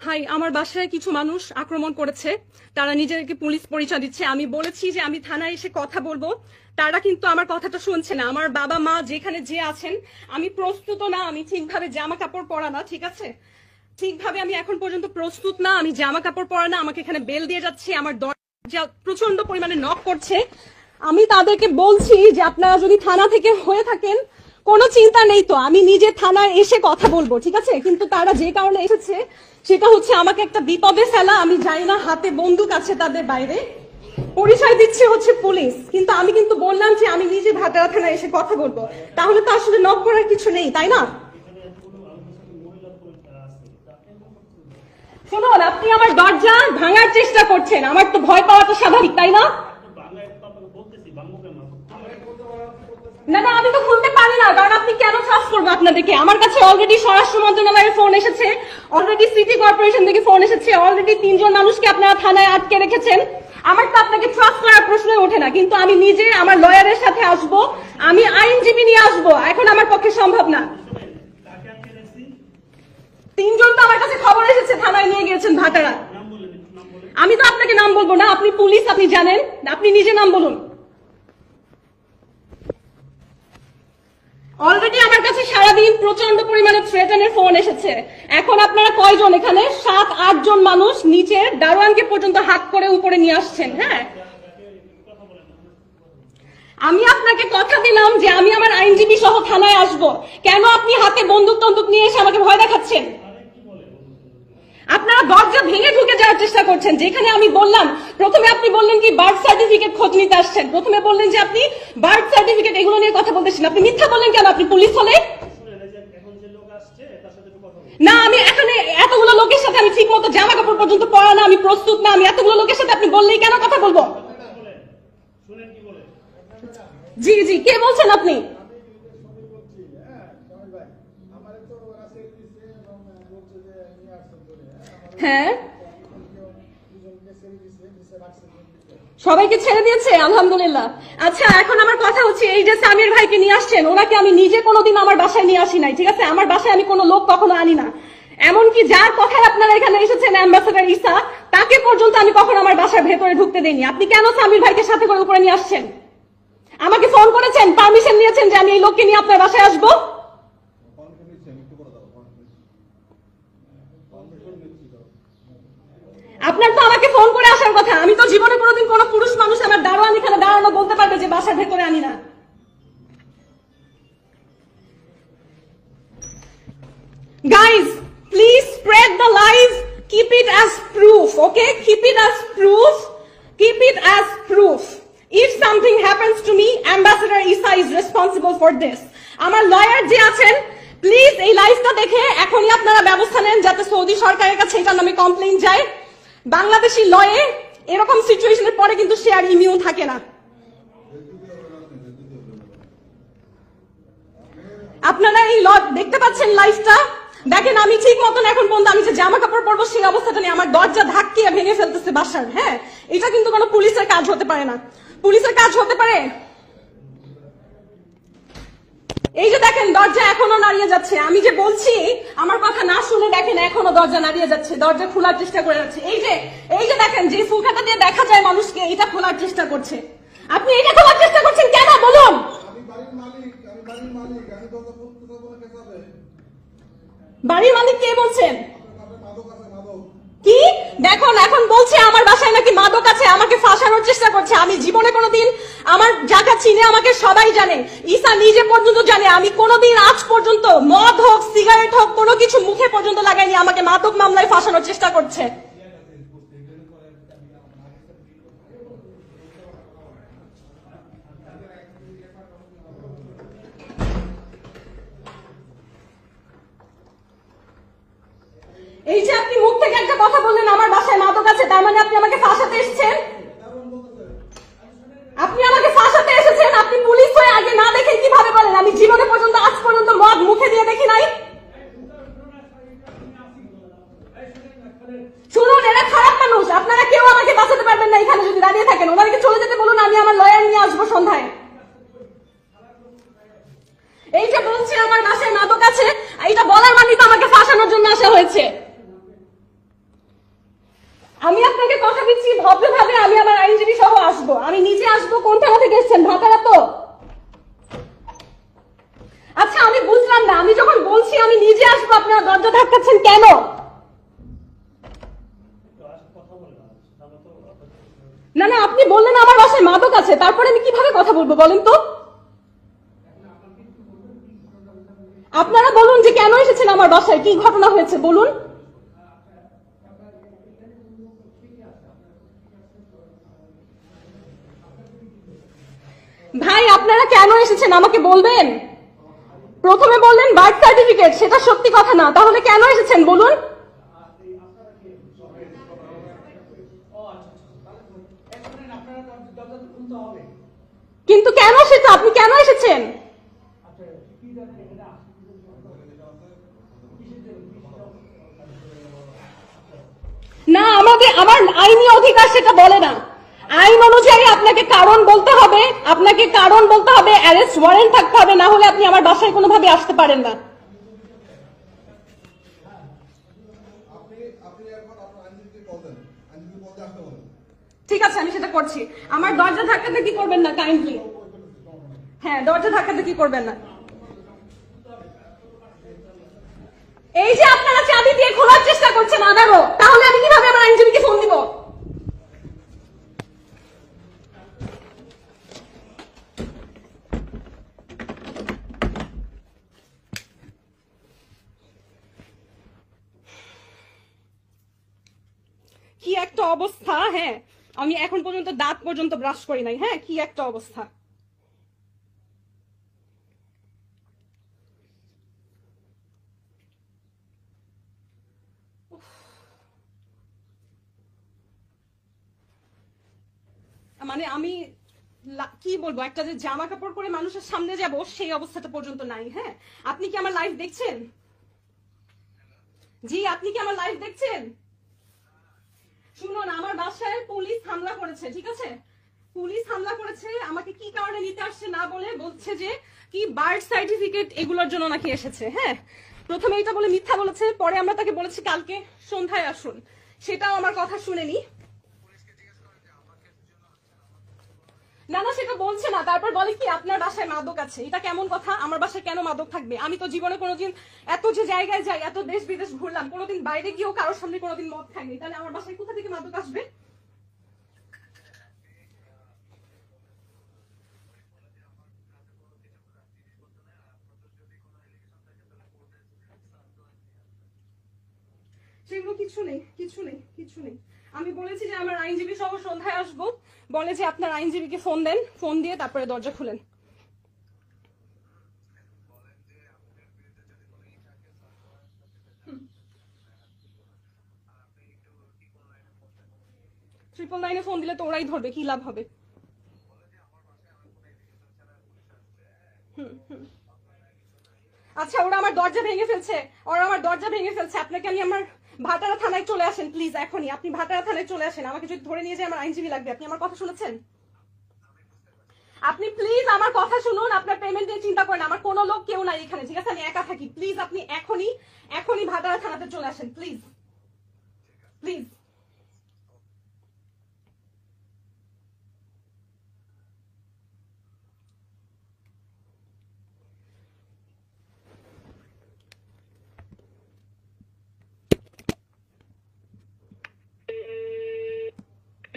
ভাই আমার বাসায় কিছু মানুষ আক্রমণ করেছে, তারা নিজেদেরকে পুলিশ পরিচয় দিচ্ছে। আমি বলেছি যে আমি থানায় এসে কথা বলবো, তারা কিন্তু আমার কথাটা শুনছে না। আমার বাবা মা যেখানে যে আছেন, আমি প্রস্তুত না, আমি ঠিকভাবে জামা কাপড় পরা না, ঠিক আছে, ঠিকভাবে আমি এখন পর্যন্ত প্রস্তুত না, আমি জামা কাপড় পরা না, আমাকে এখানে বেল দিয়ে যাচ্ছে, আমার দরজা প্রচন্ড পরিমাণে নক করছে। আমি তাদেরকে বলছি যে আপনারা যদি থানা থেকে হয়ে থাকেন কোনো চিন্তা নেই, তো আমি নিজে থানায় এসে কথা বলবো, ঠিক আছে। কিন্তু তারা যে কারণে এসেছে সেটা হচ্ছে আমাকে একটা বিপদে ফেলা। আমি জানি না, হাতে বন্দুক আছে তাদের, বাইরে পরিচয় দিচ্ছে হচ্ছে পুলিশ, কিন্তু আমি কিন্তু বললাম যে আমি নিজে ভাটারা থানায় এসে কথা বলবো। তাহলে তো আসলে নক করার কিছু নেই, তাই না? শুনুন, আপনি আমার দরজা ভাঙার চেষ্টা করছেন, আমার তো ভয় পাওয়াটা স্বাভাবিক, তাই না? না না, আমি তো খুলতে পারি না, কারণ আপনি কেন ট্রাস্ট করবো আপনাদেরকে? আমার কাছে অলরেডি স্বরাষ্ট্র মন্ত্রণালয়ের ফোন এসেছে, অলরেডি সিটি কর্পোরেশন থেকে ফোন এসেছে, অলরেডি 3 জন মানুষকে আপনারা থানায় আটকে রেখেছেন। আমার তো আপনাকে ট্রাস্ট করার প্রশ্নই ওঠে না। কিন্তু আমি নিজে আমার লয়ারের সাথে আসবো, আমি আইনজীবী নিয়ে আসবো, এখন আমার পক্ষে সম্ভব না। 3 জন তো আমার কাছে খবর এসেছে, থানায় নিয়ে গিয়েছেন ভাটারা। আমি তো আপনাকে নাম বলবো না, আপনি পুলিশ, আপনি জানেন, আপনি নিজে নাম বলুন। অলরেডি আমার কাছে সারাদিন প্রচন্ড পরিমাণে থ্রেটেনের ফোন এসেছে। এখন আপনারা কয়জন এখানে? 7-8 জন মানুষ নিচে দারোয়ানকে পর্যন্ত হাত করে উপরে নিয়ে আসছেন। হ্যাঁ, আমি আপনাকে কথা দিলাম যে আমি আমার আইনজীবী সহ থানায় আসব। কেন আপনি হাতে বন্দুক টন্দুক নিয়ে এসে আমাকে ভয় দেখাচ্ছেন? আপনারা দরজা ভেঙে ঢুকে যাওয়ার চেষ্টা করছেন। যেখানে আমি বললাম, প্রথমে আপনি বললেন কি বার্থ সার্টিফিকেট খোঁজ নিতে আসছেন, প্রথমে বললেন যে আপনি বার্থ সার্টিফিকেট এগুলো নিয়ে কথা বলতেছেন। আপনি মিথ্যা বললেন কেন? আপনি পুলিশ হলে না, আমি এখানে এতগুলো লোকের সাথে আমি ঠিক মতো জামা কাপড় পর্যন্ত পরা না, আমি প্রস্তুত না, আমি এতগুলো লোকের সাথে আপনি বললেই কেন কথা বলবো? জি জি, কে বলছেন আপনি? হ্যাঁ, সবাইকে ছেড়ে দিয়েছে, আলহামদুলিল্লাহ। আচ্ছা, এখন আমার কথা হচ্ছে, এই যে সামির ভাইকে নিয়ে আসছেন, ওনাকে আমি নিজে কোনোদিন আমার বাসায় নিয়ে আসি নাই, ঠিক আছে। আমার বাসায় আমি কোনো লোক কখনো আনি না। এমনকি যার কথায় আপনারা এখানে এসেছেন, অ্যাম্বাসেডর ঈসা, তাকে পর্যন্ত আমি কখনো আমার বাসার ভেতরে ঢুকতে দেইনি। আপনি কেন সামির ভাইকে সাথে করে উপরে নিয়ে আসছেন? আমাকে ফোন করেছেন, পারমিশন নিয়েছেন যে আমি এই লোককে নিয়ে আপনার বাসায় আসবো? আপনার তো আমাকে ফোন করে আসার কথা। আমি তো জীবনে কোনোদিন কোনো পুরুষ মানুষ আমার দারোয়ান এখানে দাঁড়ানো বলতে পারবে যে বাসার ভেতরে আনি না। Guys, please spread the lies. Keep it as proof, okay? Keep it as proof. Keep it as proof. If something happens to me, Ambassador Isa is responsible for this. আমার লয়ার যে আছেন, প্লিজ এই লাইভটা দেখে এখনই আপনারা ব্যবস্থা নেন যাতে সৌদি সরকারের কাছে এটার নামে কমপ্লেইন যায়। বাংলাদেশি লয়ে এরকম সিচুয়েশনের পরে কিন্তু সে আর ইমিউন থাকে না। আপনারা এই দেখতে পাচ্ছেন লাইভটা, দেখেন আমি ঠিক মতন এখন পর্যন্ত আমি যে জামা কাপড় পরবো সেই অবস্থাটা নেই, আমার দরজা ধাক্কিয়ে ভেঙে ফেলতেছে বাসার। হ্যাঁ, এটা কিন্তু কোনো পুলিশের কাজ হতে পারে না। পুলিশের কাজ হতে পারে এই যে দেখেন দরজা এখনো নাড়িয়ে যাচ্ছে। আমি যে বলছি আমার কথা না শুনে দেখেন এখনো দরজা নাড়িয়ে যাচ্ছে, দরজা খোলার চেষ্টা করে যাচ্ছে। এই যে দেখেন যে ফুলকাটা দিয়ে দেখা যায় মানুষকে, এটা খোলার চেষ্টা করছে। আপনি এটা খোলার চেষ্টা করছেন কেন বলুন? বাড়ির মালিক কে বলছেন? কি দেখুন, এখন বলছে আমার বাসায় নাকি মাদক আছে, আমাকে ফাঁসানোর চেষ্টা করছে। আমি জীবনে কোনোদিন, আমার জায়গা চিনে আমাকে সবাই জানে, ঈসা নিজে পর্যন্ত জানে, আমি কোনোদিন আজ পর্যন্ত মদ হোক সিগারেট হোক কোনো কিছু মুখে পর্যন্ত লাগাইনি। আমাকে মাদক মামলায় ফাঁসানোর চেষ্টা করছে। এই যে আপনি মুখ থেকে একটা কথা বললেন আমার বাসায় মাদক আছে, তার মানে আপনি আমাকে ফাঁসাতে এসেছেন। আপনি আমাকে ফাঁসাতে এসেছেন। আপনি পুলিশ হয়ে আগে না দেখে কিভাবে বলেন আমি জীবনে পর্যন্ত আজ পর্যন্ত মদ মুখে দিয়ে দেখি নাই? শুনুন, এরা খারাপ মানুষ, আপনারা কেউ আমাকে বাঁচাতে পারবেন না এখানে যদি দাঁড়িয়ে থাকেন। ওনাদেরকে চলে যেতে বলুন, আমি আমার লয়ার নিয়ে আসবো সন্ধ্যায়। এই যে বলছে আমার বাসায় মাদক আছে, এটা বলার মানে তো আমাকে ফাঁসানোর জন্য আসা হয়েছে। আমি আপনাকে কথা দিচ্ছি ভদ্রভাবে আমি আমার আইনজীবী সহ আসবো, আমি নিজে আসবো। কোন থানা থেকে এসেছেন? ভাতারা তো। আচ্ছা আমি বুঝলাম না, আমি যখন বলছি আমি নিজে আসবো আপনারা দরজা ধাক্কাচ্ছেন কেন? না না, আপনি বললেন আমার বাসায় মাদক আছে, তারপরে আমি কিভাবে কথা বলবো বলেন তো? আপনারা বলুন যে কেন এসেছেন আমার বাসায়, কি ঘটনা হয়েছে বলুন। ভাই আপনারা কেন এসেছেন আমাকে বলবেন? প্রথমে বললেন বার্থ সার্টিফিকেট, সেটা সত্যি কথা না, তাহলে কেন এসেছেন বলুন। কিন্তু কেন সেটা, আপনি কেন এসেছেন? না, আমার আইনি অধিকার সেটা বলে না। আইন অনুযায়ী আপনাকে কারণ বলতে হবে, আপনাকে কারণ বলতে হবে, অ্যারেস্ট ওয়ারেন্ট থাকতে হবে, না হলে আপনি আমার বাসায় কোনোভাবে আসতে পারেন না। ঠিক আছে, আমি সেটা করছি। আমার দরজা ধাক্কাতে কি করবেন না কাইন্ডলি। হ্যাঁ, দরজা ধাক্কাতে কি করবেন না। এই যে আপনারা চাবি দিয়ে খোলার চেষ্টা করছেন আবারও, তাহলে আমি কিভাবে আমার আইনজীবীকে ফোন দিব? কি একটা অবস্থা। হ্যাঁ, আমি এখন পর্যন্ত দাঁত পর্যন্ত ব্রাশ করি নাই। হ্যাঁ, কি একটা অবস্থা। মানে আমি কি বলবো, একটা যে জামা কাপড় পরে মানুষের সামনে যাব সেই অবস্থাটা পর্যন্ত নাই। হ্যাঁ, আপনি কি আমার লাইভ দেখছেন? জি, আপনি কি আমার লাইভ দেখছেন? শুনুন, আমার বাসায় পুলিশ হামলা করেছে, ঠিক আছে? পুলিশ হামলা করেছে, আমাকে কি কারণে নিতে আসছে না বলে বলছে যে কি বার্থ সার্টিফিকেট এগুলোর জন্য নাকি এসেছে। হ্যাঁ, প্রথমে এটা বলে মিথ্যা বলেছে, পরে আমরা তাকে বলেছি কালকে সন্ধ্যায় আসুন, সেটাও আমার কথা শুনেনি। না না, সেটা বলছে না, তারপর বলে কি আপনার বাসায় মাদক আছে। এটা কেমন কথা? আমার বাসায় কেন মাদক থাকবে? আমি তো জীবনে কোনোদিন এত যে জায়গায় যাই, এত দেশ বিদেশ ঘুরলাম, কোনোদিন বাইরে গিয়েও কারোর সামনে কোনোদিন মদ খাইনি, তাহলে আমার বাসায় কোথা থেকে মাদক আসবে? সেগুলো কিছু নেই, কিছু নেই, কিছু নেই। আমি বলেছি যে আমার আইনজীবী সহ সন্ধ্যায় আসবো, বলে যে আপনার আইনজীবীকে ফোন দেন, ফোন দিয়ে তারপরে দরজা খুলেন। ট্রিপল নাইনে ফোন দিলে তো ওরাই ধরবে, কি লাভ হবে? আচ্ছা, ওরা আমার দরজা ভেঙে ফেলছে, ওরা আমার দরজা ভেঙে ফেলছে। আপনাকে আমি আমার ভাটারা থানায় চলে আসেন প্লিজ, এখনই আপনি ভাটারা থানায় চলে আসেন। আমাকে যদি ধরে নিয়ে যায় আমার আইনজীবী লাগবে। আপনি আমার কথা শুনেছেন? আপনি প্লিজ আমার কথা শুনুন, আপনার পেমেন্ট নিয়ে চিন্তা করেন, আমার কোনো লোক কেউ নাই এখানে, ঠিক আছে? আমি একা থাকি। প্লিজ আপনি এখনই এখনই ভাটারা থানাতে চলে আসেন please, please.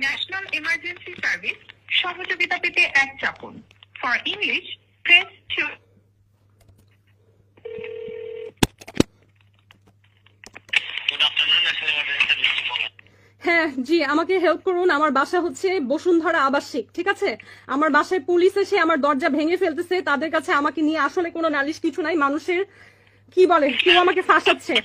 National emergency service, সহযোগিতা পেতে 1 চাপুন। For English press 2। হ্যাঁ জি, আমাকে হেল্প করুন। আমার বাসা হচ্ছে বসুন্ধরা আবাসিক, ঠিক আছে? আমার বাসায় পুলিশ এসে আমার দরজা ভেঙে ফেলতেছে, তাদের কাছে আমাকে নিয়ে আসলে কোনো নালিশ কিছু নাই। মানুষের কি বলে, কেউ আমাকে ফাঁসাচ্ছে।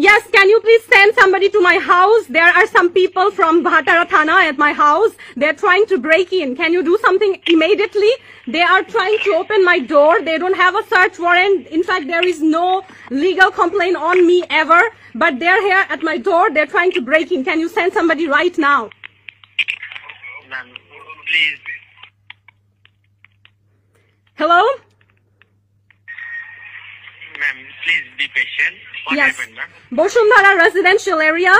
Yes, can you please send somebody to my house? There are some people from Bhatara Thana at my house. They're trying to break in. Can you do something immediately? They are trying to open my door. They don't have a search warrant. In fact, there is no legal complaint on me ever. But they're here at my door. They're trying to break in. Can you send somebody right now? Ma'am, please. Hello? Ma'am, please be patient. What Yes. happened, ma'am? Bosundhara residential area,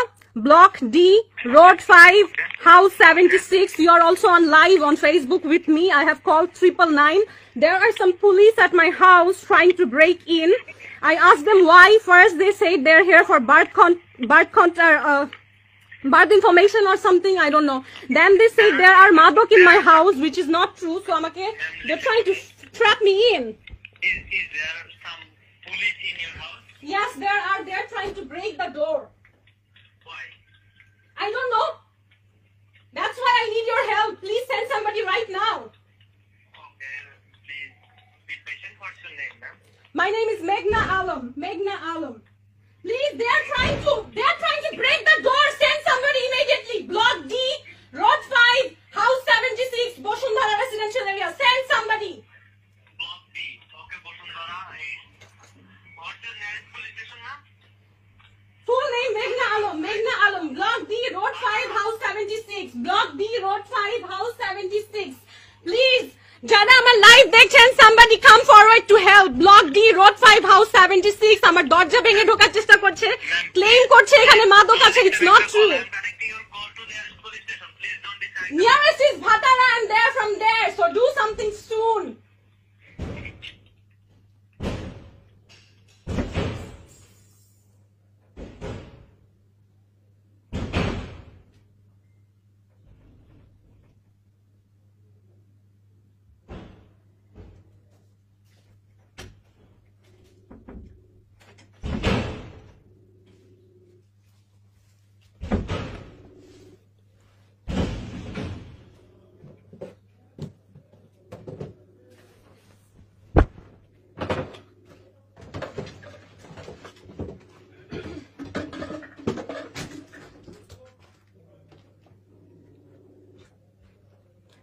Block D, Road 5, House 76. You are also on live on Facebook with me. I have called 999. There are some police at my house trying to break in. I asked them why. First they said they're here for birth information or something, I don't know. Then they said there are madok in my house, which is not true. So they're trying to trap me in. Is there some police in your house? Yes, they're trying to break the door. Why? I don't know. That's why I need your help. Please send somebody right now. Okay, please be patient. What's your name, ma'am? My name is Meghna Alam. Meghna Alam. Please, they're trying to break the door. Send somebody immediately. Block D, Road 5, House 76, Bosundhara residential area. Send somebody. Block B. Okay, Bosundhara. What's your nearest police station, ma'am? Full name Meghna Alam. Meghna Alam. Block D, Road 5, House 76. Block D, Road 5, House 76. Please. যারা আমার live দেখছেন somebody come forward to help. Block D, Road 5, House 76. আমার দরজা ভেঙে ঢোকার চেষ্টা করছে, claim করছে এখানে মাদক আছে. It's not true. I'm connecting your call to nearest police station. Please don't decide. Nearest is Bhatara and they're from there. So do something soon.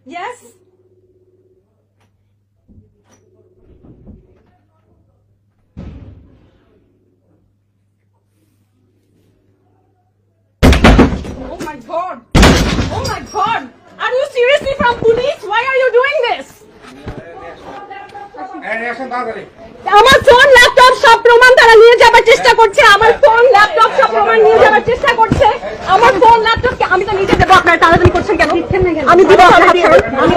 Yes. Oh my God. Oh my God. Are you seriously from police? Why are you doing this? আমার phone laptop সব প্রমাণ তারা নিয়ে যাবার চেষ্টা করছে. আমার phone laptop সব প্রমাণ নিয়ে যাবার চেষ্টা করছে. আমার ফোন ল্যাপটপ আমি তো নিজে দেবো. আপনারা তাড়াতাড়ি করছেন কেন? আমি দিব আপনার হাত ছাড়ুন. আমি